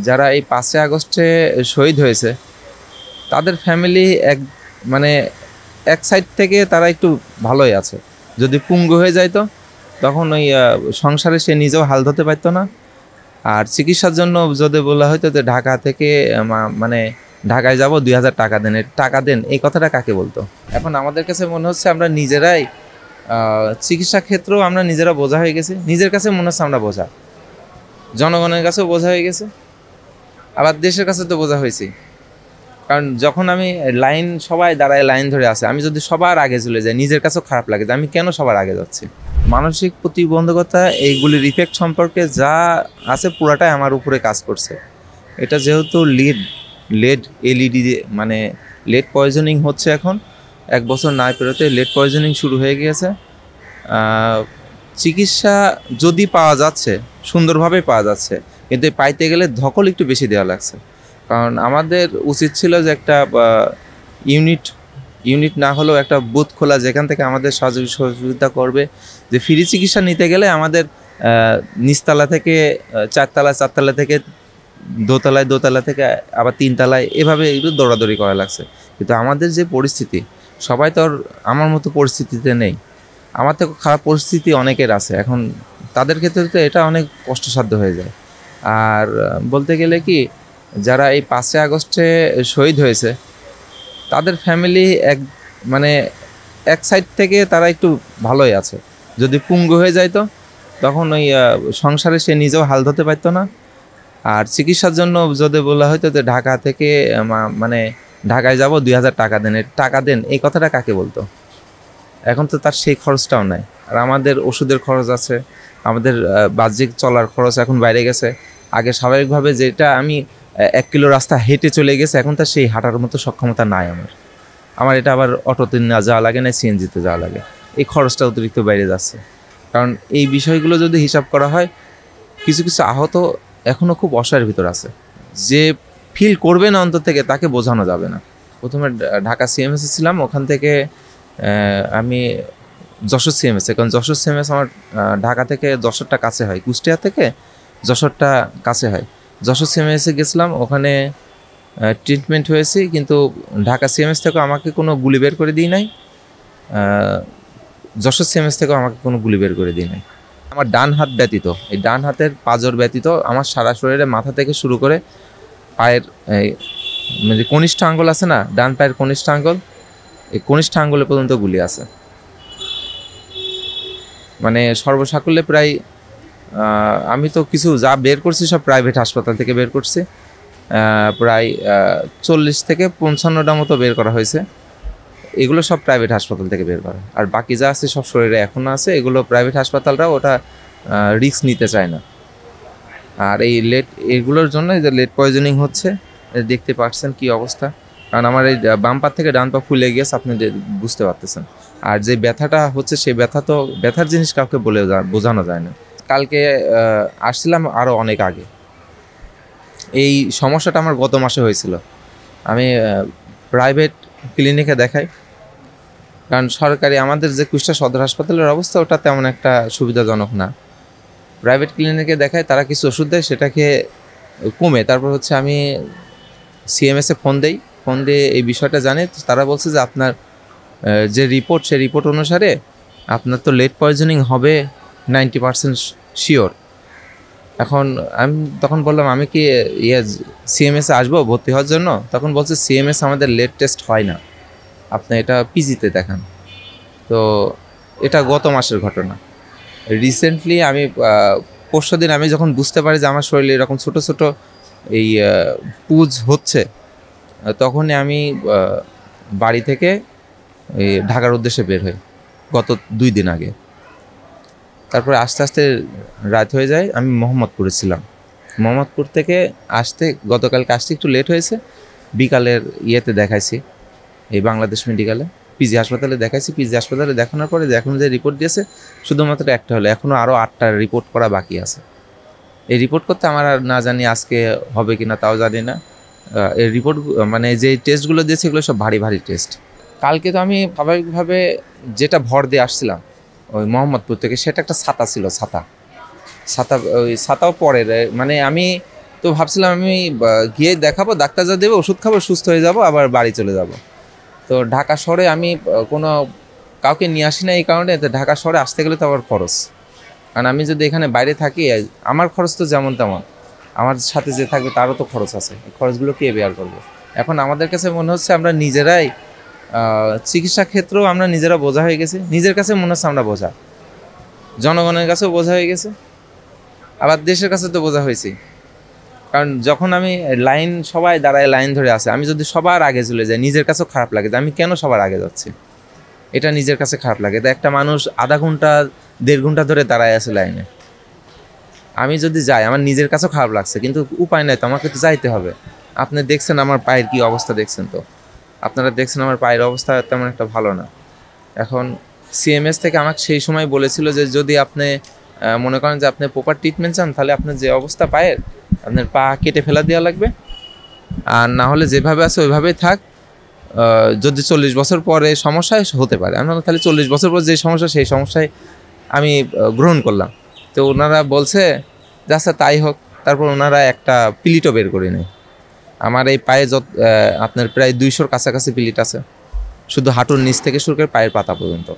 যারা এই 5ই আগস্টে শহীদ হয়েছে তাদের ফ্যামিলি মানে এক সাইড থেকে তারা একটু ভালোই আছে। যদি পঙ্গু হয়ে যাইতো তখন ওই সংসারে সে নিজেও হাল ধরতে পারতো না। আর চিকিৎসার জন্য যদি বলা হয়তো যে ঢাকা থেকে মানে ঢাকায় যাব 2000 টাকা দেন, টাকা দেন, এই কথাটা কাকে বলতো? এখন আমাদের কাছে মনে হচ্ছে আমরা নিজেরাই চিকিৎসা ক্ষেত্রেও আমরা নিজেরা বোঝা হয়ে গেছি। নিজের কাছে মনে হচ্ছে আমরা বোঝা, জনগণের কাছেও বোঝা হয়ে গেছে, আবার দেশের কাছে তো বোঝা হয়েছে। কারণ যখন আমি সবাই দাঁড়ায় লাইন ধরে আছে, আমি যদি সবার আগে চলে যাই নিজের কাছেও খারাপ লাগে যে আমি কেন সবার আগে যাচ্ছি। মানসিক প্রতিবন্ধকতা এইগুলির ইফেক্ট সম্পর্কে যা আছে পুরাটাই আমার উপরে কাজ করছে। এটা যেহেতু লেড এলইডি মানে লেড পয়জনিং হচ্ছে, এখন 1 বছর না পেরোতে লেড পয়জনিং শুরু হয়ে গিয়েছে। চিকিৎসা যদি পাওয়া যাচ্ছে, সুন্দরভাবে পাওয়া যাচ্ছে, কিন্তু পাইতে গেলে ধকল একটু বেশি দেওয়া লাগছে। কারণ আমাদের উচিত ছিল যে একটা ইউনিট না হলেও একটা বুথ খোলা, যেখান থেকে আমাদের সহযোগিতা করবে। যে ফ্রি চিকিৎসা নিতে গেলে আমাদের নিচতলা থেকে চারতলা থেকে দোতলা থেকে আবার 3 তলায় এভাবে একটু দৌড়াদৌড়ি করা লাগছে। কিন্তু আমাদের যে পরিস্থিতি, সবাই তো আর আমার মতো পরিস্থিতিতে নেই। আমার থেকে খারাপ পরিস্থিতি অনেকের আছে। এখন তাদের ক্ষেত্রে তো এটা অনেক কষ্টসাধ্য হয়ে যায়। আর বলতে গেলে কি, যারা এই 5ই আগস্টে শহীদ হয়েছে তাদের ফ্যামিলি মানে এক সাইড থেকে তারা একটু ভালোই আছে। যদি পঙ্গু হয়ে যাইতো তখন ওই সংসারে সে নিজেও হাল ধরতে পারতো না। আর চিকিৎসার জন্য যদি বলা হয়তো যে ঢাকা থেকে মানে ঢাকায় যাব 2000 টাকা দেন, টাকা দেন, এই কথাটা কাকে বলতো? এখন তো তার সেই খরচটাও নাই। আর আমাদের ওষুধের খরচ আছে, আমাদের বাহ্যিক চলার খরচ এখন বাইরে গেছে। আগে স্বাভাবিকভাবে যেটা আমি 1 কিলো রাস্তা হেঁটে চলে গেছে, এখন তার সেই হাঁটার মতো সক্ষমতা নাই আমার এটা আবার অটোতে না যাওয়া লাগে, না সিএনজিতে যাওয়া লাগে। এই খরচটা অতিরিক্ত বাইরে যাচ্ছে। কারণ এই বিষয়গুলো যদি হিসাব করা হয়, কিছু আহত এখনও খুব অসহায়ের ভিতর আছে, যে ফিল করবে না অন্তর থেকে, তাকে বোঝানো যাবে না। প্রথমে ঢাকা সিএমএসে ছিলাম, ওখান থেকে আমি যশোর সিএমএসে, কারণ যশোর সিএমএস আমার ঢাকা থেকে যশোরটা কাছে হয়, কুষ্টিয়া থেকে যশোরটা কাছে হয়। যশোর সিএমএসে গেছিলাম, ওখানে ট্রিটমেন্ট হয়েছি, কিন্তু ঢাকা সিএমএস থেকেও আমাকে কোনো গুলি বের করে দিই নাই, যশোর সিএমএস থেকেও আমাকে কোনো গুলি বের করে দিই নাই। আমার ডান হাত ব্যতীত, এই ডান হাতের পাঁজর ব্যতীত আমার সারা শরীরে মাথা থেকে শুরু করে পায়ের মানে কনিষ্ঠ আঙ্গুল আছে না, ডান পায়ের কনিষ্ঠ আঙ্গুল, এই কনিষ্ঠ আঙ্গুলে পর্যন্ত গুলি আছে। মানে সর্বসাকুল্যে প্রায় আমি তো কিছু যা বের করছি সব প্রাইভেট হাসপাতাল থেকে বের করছি। প্রায় 40 থেকে 55টা মতো বের করা হয়েছে। এগুলো সব প্রাইভেট হাসপাতাল থেকে বের করা। আর বাকি যা আছে সব শরীরে এখনও আছে। এগুলো প্রাইভেট হাসপাতালরা ওটা রিস্ক নিতে চায় না। আর এই এগুলোর জন্য যে লেড পয়জনিং হচ্ছে, দেখতে পাচ্ছেন কি অবস্থা। কারণ আমার এই বাম পা থেকে ডান পা ফুলে গিয়েছে, আপনি বুঝতে পারতেছেন। আর যে ব্যথাটা হচ্ছে, সেই ব্যথার জিনিস কাউকে বোঝানো যায় না। কালকে আসছিলাম আরও অনেক আগে। এই সমস্যাটা আমার গত মাসে হয়েছিল। আমি প্রাইভেট ক্লিনিকে দেখাই, কারণ সরকারি আমাদের যে কুষ্টিয়া সদর হাসপাতালের অবস্থা, ওটা তেমন একটা সুবিধাজনক না। প্রাইভেট ক্লিনিকে দেখায়, তারা কিছু ওষুধ দেয়, সেটাকে কমে তারপর হচ্ছে আমি সিএমএসে ফোন দিয়ে এই বিষয়টা জানি। তারা বলছে যে আপনার যে রিপোর্ট, সেই রিপোর্ট অনুসারে আপনার তো লেড পয়জনিং হবে 90% শিওর। এখন আমি তখন বললাম, আমি কি সিএমএসে আসবো ভর্তি হওয়ার জন্য? তখন বলছে সিএমএস আমাদের লেড টেস্ট হয় না, আপনি এটা পিজিতে দেখান। তো এটা গত মাসের ঘটনা। রিসেন্টলি আমি পরশুদিন আমি যখন বুঝতে পারি যে আমার শরীরে এরকম ছোট ছোট এই পুজ হচ্ছে, তখনই আমি বাড়ি থেকে এই ঢাকার উদ্দেশ্যে বের হই, গত 2 দিন আগে। তারপরে আস্তে আস্তে রাত হয়ে যায়। আমি মোহাম্মদপুরে ছিলাম। মোহাম্মদপুর থেকে গতকালকে আসতে একটু লেট হয়েছে। বিকালের ইয়েতে দেখাইছি, এই বাংলাদেশ মেডিকেলে, পিজি হাসপাতালে দেখাইছি। পিজি হাসপাতালে দেখানোর পরে এখন যে রিপোর্ট দিয়েছে, শুধুমাত্র একটা হলো। এখনও আরও 8টা রিপোর্ট করা বাকি আছে। এই রিপোর্ট করতে আমার আর না জানি আজকে হবে কি না, তাও জানি না। এই রিপোর্ট মানে যে টেস্টগুলো দিয়েছে, এগুলো সব ভারী টেস্ট। কালকে তো আমি স্বাভাবিকভাবে যেটা ভর দিয়ে আসছিলাম ওই মোহাম্মদপুর থেকে, সেটা একটা ছাতা ছিল। ওই ছাতাও পরে, মানে আমি তো ভাবছিলাম আমি গিয়ে দেখাবো, ডাক্তার যা দেবে ওষুধ খাবো, সুস্থ হয়ে যাব, আবার বাড়ি চলে যাব। তো ঢাকা শহরে আমি কোনো কাউকে নিয়ে আসি না এই কারণে, তো ঢাকা শহরে আসতে গেলে তো আবার খরচ। কারণ আমি যদি এখানে বাইরে থাকি, আমার খরচ তো যেমন তেমন, আমার সাথে যে থাকবে তারও তো খরচ আছে, এই খরচগুলো কে বেয়ার করবে? এখন আমাদের কাছে মনে হচ্ছে আমরা নিজেরাই চিকিৎসা ক্ষেত্রেও আমরা নিজেরা বোঝা হয়ে গেছি, নিজের কাছে মনে হচ্ছে আমরা বোঝা, জনগণের কাছেও বোঝা হয়ে গেছে, আবার দেশের কাছে তো বোঝা হয়েছে। কারণ যখন আমি সবাই দাঁড়ায় লাইন ধরে আছে, আমি যদি সবার আগে চলে যাই নিজের কাছেও খারাপ লাগে যে আমি কেন সবার আগে যাচ্ছি, এটা নিজের কাছে খারাপ লাগে। তো একটা মানুষ আধা ঘন্টা 1.5 ঘন্টা ধরে দাঁড়ায় আছে লাইনে, আমি যদি যাই আমার নিজের কাছেও খারাপ লাগছে, কিন্তু উপায় নাই তো, আমাকে তো যাইতে হবে। আপনি দেখছেন আমার পায়ের কি অবস্থা, দেখছেন তো, আপনারা দেখছেন আমার পায়ের অবস্থা তেমন একটা ভালো না। এখন সিএমএস থেকে আমাকে সেই সময় বলেছিল যে যদি আপনি মনে করেন যে আপনি প্রপার ট্রিটমেন্ট চান, তাহলে আপনার যে অবস্থা পায়ের, আপনার পা কেটে ফেলা দেওয়া লাগবে, আর না হলে যেভাবে আছে ওইভাবেই থাক। যদি 40 বছর পরে সমস্যা হতে পারে, আমি তাহলে 40 বছর পর যে সমস্যা, সেই সমস্যায় আমি গ্রহণ করলাম। তো ওনারা বলছে যে আচ্ছা তাই হোক। তারপর ওনারা একটা প্লিটও বের করে নেয়। আমার এই পায়ে আপনার প্রায় 200-র কাছাকাছি প্লিট আছে, শুধু হাঁটুর নিচ থেকে শুরু করে পায়ের পাতা পর্যন্ত।